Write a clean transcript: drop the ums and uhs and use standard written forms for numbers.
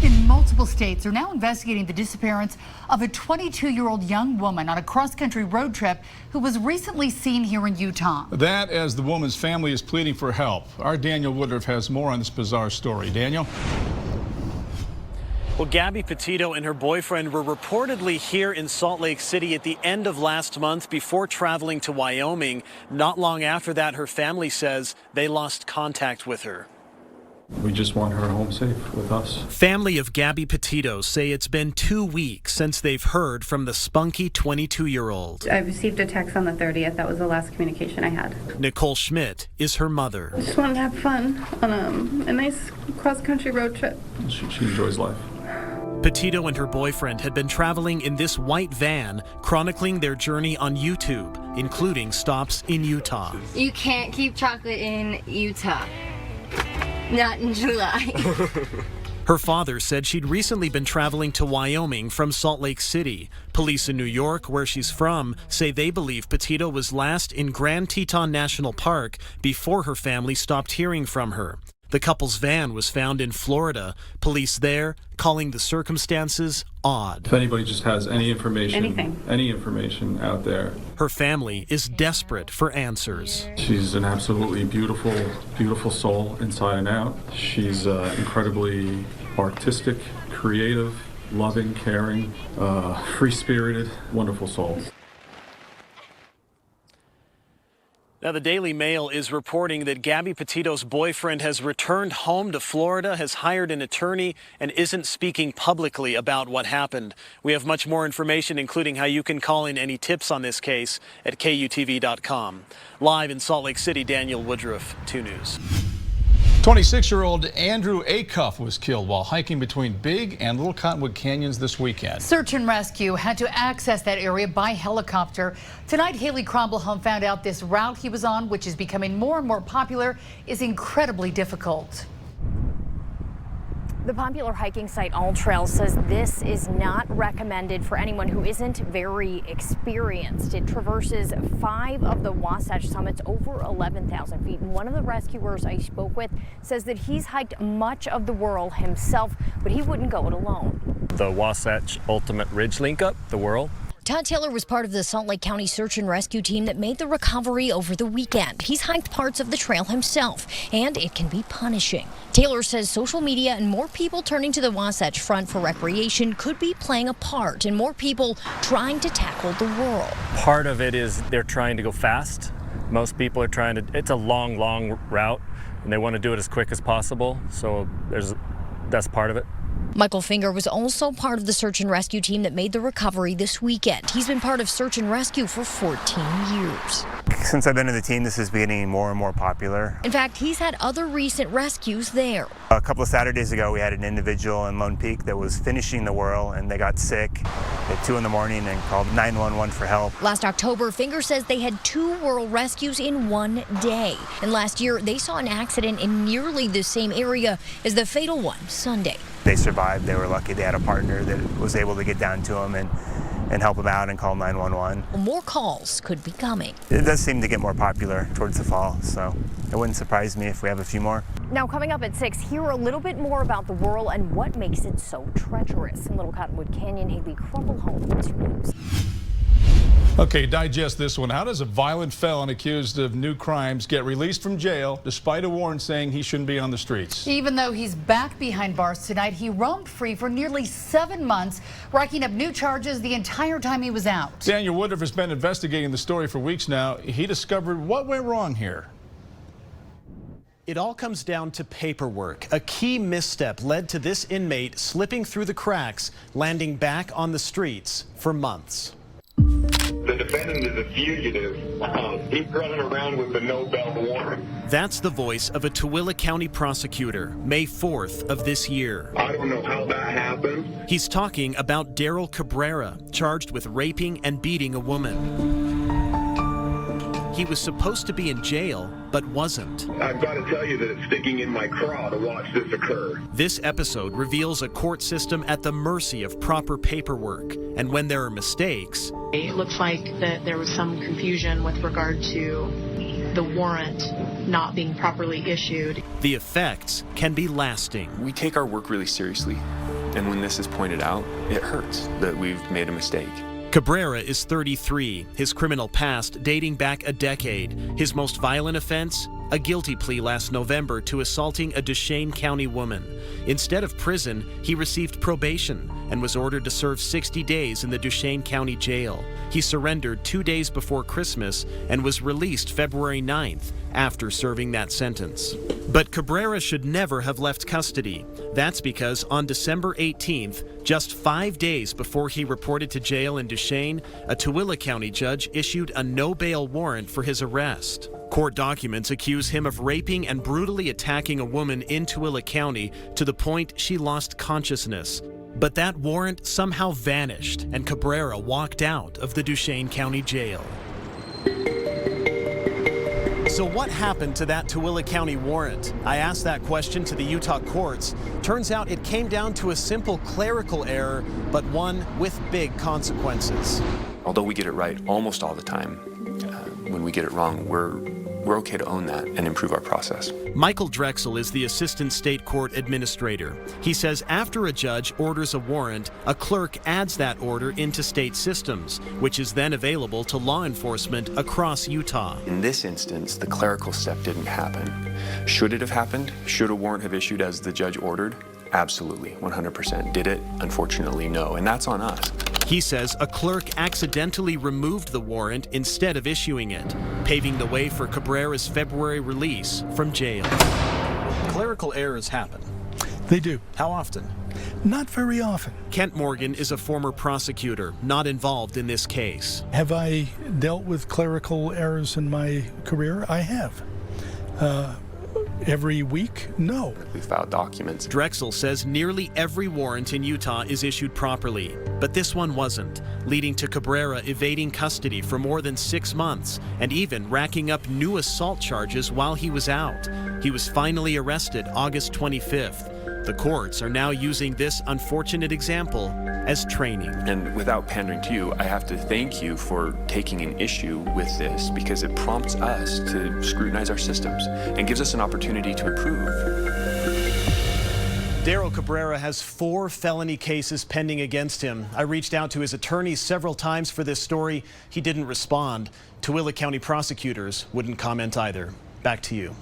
In multiple states are now investigating the disappearance of a 22-year-old young woman on a cross-country road trip who was recently seen here in Utah. That as the woman's family is pleading for help. Our Daniel Woodruff has more on this bizarre story. Daniel? Well, Gabby Petito and her boyfriend were reportedly here in Salt Lake City at the end of last month before traveling to Wyoming. Not long after that, her family says they lost contact with her. We just want her home safe with us. Family of Gabby Petito say it's been 2 weeks since they've heard from the spunky 22-year-old. I received a text on the 30th. That was the last communication I had. Nichole Schmidt is her mother. I just wanted to have fun on a nice cross-country road trip. She enjoys life. Petito and her boyfriend had been traveling in this white van, chronicling their journey on YouTube, including stops in Utah. You can't keep chocolate in Utah. Not in July. Her father said she'd recently been traveling to Wyoming from Salt Lake City. Police in New York, where she's from, say they believe Petito was last in Grand Teton National Park before her family stopped hearing from her. The couple's van was found in Florida. Police there calling the circumstances odd. If anybody just has any information, any information out there. Her family is desperate for answers. She's an absolutely beautiful, beautiful soul inside and out. She's incredibly artistic, creative, loving, caring, free-spirited, wonderful soul. Now, the Daily Mail is reporting that Gabby Petito's boyfriend has returned home to Florida, has hired an attorney, and isn't speaking publicly about what happened. We have much more information, including how you can call in any tips on this case at KUTV.com. Live in Salt Lake City, Daniel Woodruff, 2 News. 26-year-old Andrew Acuff was killed while hiking between Big and Little Cottonwood Canyons this weekend. Search and rescue had to access that area by helicopter. Tonight, Haley Cromwell found out this route he was on, which is becoming more and more popular, is incredibly difficult. The popular hiking site All Trails says this is not recommended for anyone who isn't very experienced. It traverses 5 of the Wasatch summits over 11,000 feet. And one of the rescuers I spoke with says that he's hiked much of the Whirl himself, but he wouldn't go it alone. The Wasatch Ultimate Ridge Link Up, the Whirl. Todd Taylor was part of the Salt Lake County search and rescue team that made the recovery over the weekend. He's hiked parts of the trail himself, and it can be punishing. Taylor says social media and more people turning to the Wasatch Front for recreation could be playing a part in more people trying to tackle the Whirl. Part of it is they're trying to go fast. Most people are trying to, it's a long, long route, and they want to do it as quick as possible, so that's part of it. Michael Finger was also part of the search and rescue team that made the recovery this weekend. He's been part of search and rescue for 14 years. Since I've been in the team, this is getting more and more popular. In fact, he's had other recent rescues there. A couple of Saturdays ago, we had an individual in Lone Peak that was finishing the Whirl, and they got sick at 2 in the morning and called 911 for help. Last October, Finger says they had 2 Whirl rescues in one day. And last year, they saw an accident in nearly the same area as the fatal one Sunday. They survived. They were lucky. They had a partner that was able to get down to them and help them out and call 911. More calls could be coming. It does seem to get more popular towards the fall, so it wouldn't surprise me if we have a few more. Now, coming up at 6, hear a little bit more about the Whirl and what makes it so treacherous. In Little Cottonwood Canyon, Haley Crumble, home 2 News. Okay, digest this one. How does a violent felon accused of new crimes get released from jail despite a warrant saying he shouldn't be on the streets? Even though he's back behind bars tonight, he roamed free for nearly 7 months, racking up new charges the entire time he was out. Daniel Woodruff has been investigating the story for weeks now. He discovered what went wrong here. It all comes down to paperwork. A key misstep led to this inmate slipping through the cracks, landing back on the streets for months. The defendant is a fugitive. He's running around with the no-bail warrant. That's the voice of a Tooele County prosecutor, May 4th of this year. I don't know how that happened. He's talking about Daryl Cabrera, charged with raping and beating a woman. He was supposed to be in jail, but wasn't. I've got to tell you that it's sticking in my craw to watch this occur. This episode reveals a court system at the mercy of proper paperwork. And when there are mistakes... It looks like that there was some confusion with regard to the warrant not being properly issued. The effects can be lasting. We take our work really seriously. And when this is pointed out, it hurts that we've made a mistake. Cabrera is 33, his criminal past dating back a decade. His most violent offense? A guilty plea last November to assaulting a Duchesne County woman. Instead of prison, he received probation and was ordered to serve 60 days in the Duchesne County Jail. He surrendered 2 days before Christmas and was released February 9th after serving that sentence. But Cabrera should never have left custody. That's because on December 18th, just 5 days before he reported to jail in Duchesne, a Tooele County judge issued a no-bail warrant for his arrest. Court documents accuse him of raping and brutally attacking a woman in Tooele County to the point she lost consciousness. But that warrant somehow vanished, and Cabrera walked out of the Duchesne County Jail. So what happened to that Tooele County warrant? I asked that question to the Utah courts. Turns out it came down to a simple clerical error, but one with big consequences. Although we get it right almost all the time, when we get it wrong, we're okay to own that and improve our process. Michael Drexel is the assistant state court administrator. He says after a judge orders a warrant, a clerk adds that order into state systems, which is then available to law enforcement across Utah. In this instance, the clerical step didn't happen. Should it have happened? Should a warrant have issued as the judge ordered? Absolutely, 100%. Did it? Unfortunately, no, and that's on us. He says a clerk accidentally removed the warrant instead of issuing it, paving the way for Cabrera's February release from jail. Clerical errors happen. They do. How often? Not very often. Kent Morgan is a former prosecutor, not involved in this case. Have I dealt with clerical errors in my career? I have. Every week? No. We filed documents. Drexel says nearly every warrant in Utah is issued properly, but this one wasn't, leading to Cabrera evading custody for more than 6 months and even racking up new assault charges while he was out. He was finally arrested August 25th. The courts are now using this unfortunate example as training. And without pandering to you, I have to thank you for taking an issue with this because it prompts us to scrutinize our systems and gives us an opportunity to improve. Daryl Cabrera has 4 felony cases pending against him. I reached out to his attorney several times for this story. He didn't respond. Tooele County prosecutors wouldn't comment either. Back to you.